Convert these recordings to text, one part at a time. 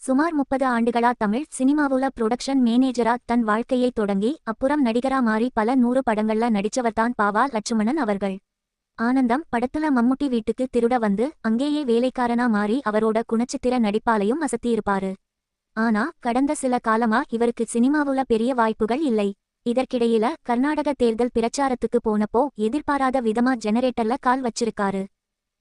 சுமார் 30 ஆண்டுகளா தமிழ் சினிமாவுல புரொடக்ஷன் மேனேஜரா தன் வாழ்க்கையை தொடங்கி அப்புறம் நடிகரா மாறி பல 100 படங்கள்ல நடிச்சவர்தான் பாவா லட்சுமணன் அவர்கள். ஆனந்தம் படத்துல மம்முட்டி வீட்டுக்கு திருட வந்து அங்கேயே வேலைக்காரனா மாறி அவரோட குணச்சித்திர நடிப்பாலையும் அசத்தியிருப்பாரு. ஆனா கடந்த சில காலமா இவருக்கு சினிமாவுல பெரிய வாய்ப்புகள் இல்லை. இதற்கிடையில கர்நாடக தேர்தல் பிரச்சாரத்துக்கு போனப்போ எதிர்பாராத விதமா ஜெனரேட்டர்ல கால் வச்சிருக்காரு.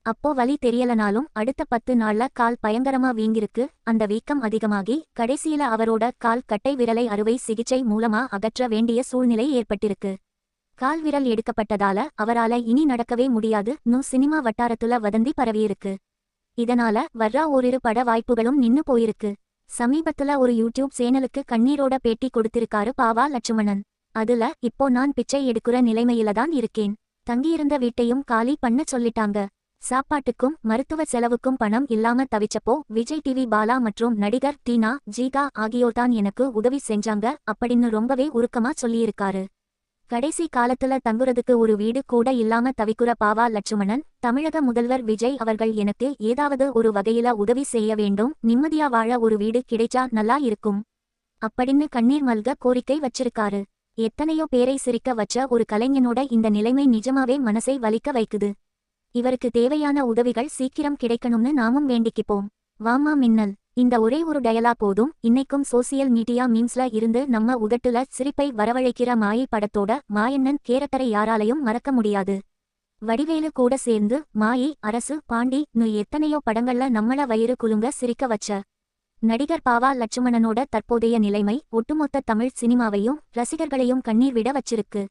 அப்போ வலி தெரியலனாலும் அடுத்த 10 நாள்ல கால் பயங்கரமா வீங்கிருக்கு. அந்த வீக்கம் அதிகமாகி கடைசியில அவரோட கால் கட்டை விரலை அறுவை சிகிச்சை மூலமா அகற்ற வேண்டிய சூழ்நிலை ஏற்பட்டிருக்கு. கால் விரல் எடுக்கப்பட்டதால அவரால இனி நடக்கவே முடியாது சினிமா வட்டாரத்துல வதந்தி பரவியிருக்கு. இதனால வர்றா ஓரிரு பட வாய்ப்புகளும் நின்னு போயிருக்கு. சமீபத்துல ஒரு யூடியூப் சேனலுக்கு கண்ணீரோட பேட்டி கொடுத்திருக்காரு பாவா லட்சுமணன். அதுல இப்போ நான் பிச்சை எடுக்கிற நிலைமையில தான் இருக்கேன். தங்கியிருந்த வீட்டையும் காலி பண்ண சொல்லிட்டாங்க. சாப்பாட்டுக்கும் மருத்துவ செலவுக்கும் பணம் இல்லாம தவிச்சப்போ விஜய் டிவி பாலா மற்றும் நடிகர் டீனா ஜீகா ஆகியோர்தான் எனக்கு உதவி செஞ்சாங்க அப்படின்னு ரொம்பவே உருக்கமா சொல்லியிருக்காரு. கடைசி காலத்துல தங்குறதுக்கு ஒரு வீடு கூட இல்லாம தவிக்குற பாவா லட்சுமணன், தமிழக முதல்வர் விஜய் அவர்கள் எனக்கு ஏதாவது ஒரு வகையில உதவி செய்ய வேண்டும், நிம்மதியா வாழ ஒரு வீடு கிடைச்சா நல்லா இருக்கும் அப்படின்னு கண்ணீர் மல்க கோரிக்கை வச்சிருக்காரு. எத்தனையோ பேரை சிரிக்க வச்ச ஒரு கலைஞனோட இந்த நிலைமை நிஜமாவே மனசை வலிக்க வைக்குது. இவருக்கு தேவையான உதவிகள் சீக்கிரம் கிடைக்கணும்னு நாமும் வேண்டிக்கிப்போம். வாமா மின்னல். இந்த ஒரே ஒரு டயலாக் போதும் இன்னைக்கும் சோசியல் மீடியா மீம்ஸ்ல இருந்து நம்ம உதட்டுல சிரிப்பை வரவழைக்கிற மாயை படத்தோட மாயண்ணன் கேரக்டரை யாராலையும் மறக்க முடியாது. வடிவேலு கூட சேர்ந்து மாயை, அரசு, பாண்டி எத்தனையோ படங்கள்ல நம்மள வயிறு குலுங்க சிரிக்க வச்ச நடிகர் பாவா லட்சுமணனோட தற்போதைய நிலைமை ஒட்டுமொத்த தமிழ் சினிமாவையும் ரசிகர்களையும் கண்ணீர் விட வச்சிருக்கு.